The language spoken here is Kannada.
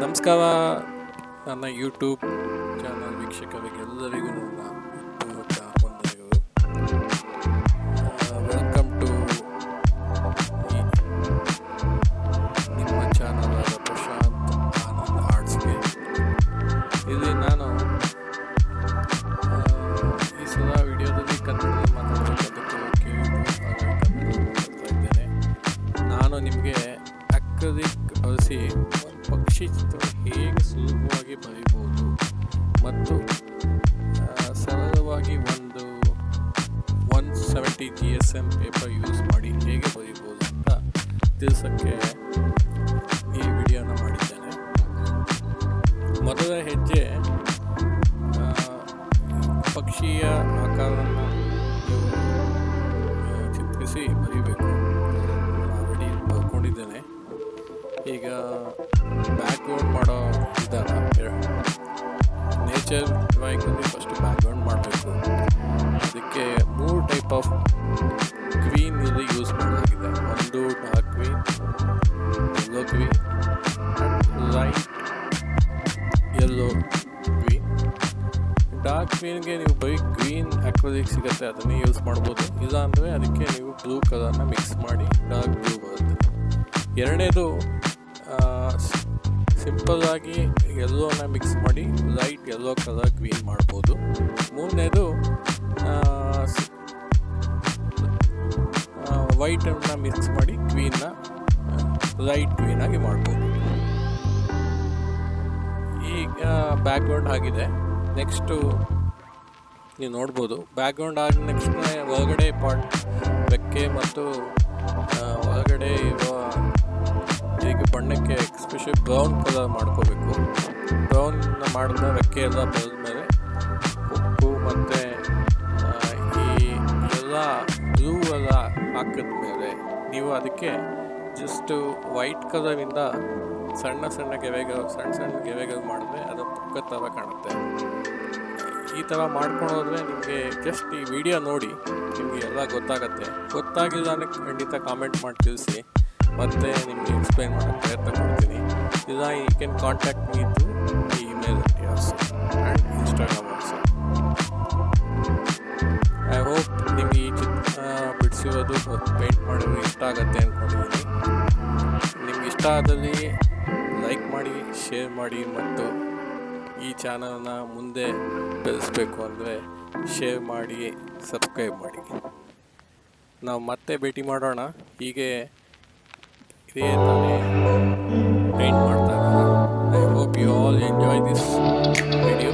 ನಮಸ್ಕಾರ ನನ್ನ ಯೂಟ್ಯೂಬ್ ಚಾನಲ್ ವೀಕ್ಷಕರಿಗೆಲ್ಲರಿಗೂ ನನ್ನ ಪೂರ್ವಕ ವಂದನೆಗಳು. ವೆಲ್ಕಮ್ ಟು ನಿಮ್ಮ ಚಾನಲ್ ಆದ ಪ್ರಶಾಂತ್ ಆನಂದ್ ಆರ್ಟ್ಸ್ಗೆ. ಇಲ್ಲಿ ನಾನು ಈ ಸಲ ವಿಡಿಯೋದಲ್ಲಿ ಕನ್ನಡದಲ್ಲಿ ಮಾತಾಡೋದಕ್ಕೆ ಮಾತಾಡ್ತಾ ಇದ್ದೇನೆ. ನಾನು ನಿಮಗೆ ಅಕ್ರಿಲಿಕ್ ಬಳಸಿ ಪಕ್ಷಿ ಚಿತ್ರ ಹೇಗೆ ಸುಲಭವಾಗಿ ಬರೀಬಹುದು ಮತ್ತು ಸರಳವಾಗಿ ಒಂದು 170 GSM ಪೇಪರ್ ಯೂಸ್ ಮಾಡಿ ಹೇಗೆ ಬರೀಬಹುದು ಅಂತ ತಿಳಿಸೋಕ್ಕೆ ಈ ವಿಡಿಯೋನ ಮಾಡಿದ್ದೇನೆ. ಮೊದಲ ಹೆಜ್ಜೆ ಪಕ್ಷಿಯ ಆಕಾರವನ್ನು ಚಿತ್ರಿಸಿ ಬರೀಬೇಕು. ಆಲ್ರೆಡಿ ಬರ್ಕೊಂಡಿದ್ದೇನೆ. ಈಗ ಬ್ಯಾಕ್ಗ್ರೌಂಡ್ ಮಾಡೋ ವಿಧಾನ ನೇಚರ್ ಡ್ರಾಯಿಂಗಲ್ಲಿ ಫಸ್ಟ್ ಬ್ಯಾಕ್ಗ್ರೌಂಡ್ ಮಾಡಬೇಕು. ಅದಕ್ಕೆ 3 ಟೈಪ್ ಆಫ್ ಗ್ರೀನ್ ಇಲ್ಲಿ ಯೂಸ್ ಮಾಡಲಾಗಿದೆ. ಒಂದು dark green, yellow green and light yellow green. Dark ಗ್ರೀನ್ಗೆ ನೀವು ಬರೀ ಗ್ರೀನ್ ಅಕ್ರಿಲಿಕ್ ಸಿಗುತ್ತೆ, ಅದನ್ನೇ ಯೂಸ್ ಮಾಡ್ಬೋದು. ಇಲ್ಲ ಅಂದರೆ ಅದಕ್ಕೆ ನೀವು ಬ್ಲೂ ಕಲರ್ನ ಮಿಕ್ಸ್ ಮಾಡಿ ಡಾರ್ಕ್ ಬ್ಲೂ ಬರುತ್ತೆ. ಎರಡನೇದು ಸಿಂಪಲ್ ಆಗಿ ಯೆಲ್ಲೋನ ಮಿಕ್ಸ್ ಮಾಡಿ ಲೈಟ್ ಯೆಲ್ಲೋ ಕಲರ್ ಗ್ರೀನ್ ಮಾಡ್ಬೋದು. ಮೂರನೇದು ವೈಟನ್ನು ಮಿಕ್ಸ್ ಮಾಡಿ ಗ್ರೀನ್ನ ಲೈಟ್ ಗ್ರೀನ್ ಆಗಿ ಮಾಡ್ಬೋದು. ಈಗ ಬ್ಯಾಕ್ಗ್ರೌಂಡ್ ಆಗಿದೆ. ನೆಕ್ಸ್ಟು ನೀವು ನೋಡ್ಬೋದು, ಬ್ಯಾಕ್ಗ್ರೌಂಡ್ ಆದ ನೆಕ್ಸ್ಟ್ ಒಳಗಡೆ ಪಾರ್ಟ್ ರೆಕ್ಕೆ ಮತ್ತು ಒಳಗಡೆ ಇರುವ ಈಗ ಬಣ್ಣಕ್ಕೆ ಎಸ್ಪೆಷಲಿ ಬ್ರೌನ್ ಕಲರ್ ಮಾಡ್ಕೋಬೇಕು. ಬ್ರೌನ್ ಮಾಡಿದ ರೆಕ್ಕೆ ಎಲ್ಲ ಬರೆದ ಮೇಲೆ ಉಪ್ಪು ಮತ್ತು ಈ ಎಲ್ಲ ಬ್ಲೂ ಎಲ್ಲ ಹಾಕಿದ ಮೇಲೆ ನೀವು ಅದಕ್ಕೆ ಜಸ್ಟು ವೈಟ್ ಕಲರಿಂದ ಸಣ್ಣ ಸಣ್ಣ ಗೆರೆಗಳು ಮಾಡಿದ್ರೆ ಅದು ಪುಕ್ಕ ಥರ ಕಾಣುತ್ತೆ. ಈ ಥರ ಮಾಡ್ಕೊಂಡು ಹೋದರೆ ನಿಮಗೆ ಜಸ್ಟ್ ಈ ವಿಡಿಯೋ ನೋಡಿ ನಿಮಗೆ ಎಲ್ಲ ಗೊತ್ತಾಗತ್ತೆ. ಗೊತ್ತಾಗಿಲ್ಲ ಅಂದರೆ ಖಂಡಿತ ಕಾಮೆಂಟ್ ಮಾಡಿ ತಿಳಿಸಿ, ಮತ್ತು ನಿಮಗೆ ಎಕ್ಸ್ಪ್ಲೈನ್ ಮಾಡೋಕ್ಕೆ ಪ್ರಯತ್ನ ಮಾಡ್ತೀನಿ. ಇಲ್ಲ you can contact me through email also and Instagram also. I hope ನಿಮಗೆ ಈ ಚಿತ್ರ ಬಿಡಿಸಿರೋದು ಪೇಂಟ್ ಮಾಡೋದು ಇಷ್ಟ ಆಗುತ್ತೆ ಅಂದ್ಕೊಂಡಿದ್ದೀನಿ. ನಿಮ್ಗೆ ಇಷ್ಟ ಆದಲ್ಲಿ ಲೈಕ್ ಮಾಡಿ, ಶೇರ್ ಮಾಡಿ, ಮತ್ತು ಈ ಚಾನಲ್ನ ಮುಂದೆ ಬೆಳೆಸಬೇಕು ಅಂದರೆ ಶೇರ್ ಮಾಡಿ, ಸಬ್ಸ್ಕ್ರೈಬ್ ಮಾಡಿ. ನಾವು ಮತ್ತೆ ಭೇಟಿ ಮಾಡೋಣ. ಹೀಗೆ ಇದೇ ತಾನೇ ಪೇಂಟ್ ಮಾಡ್ತಾ ಇರೋಣ. I hope you all enjoy this video.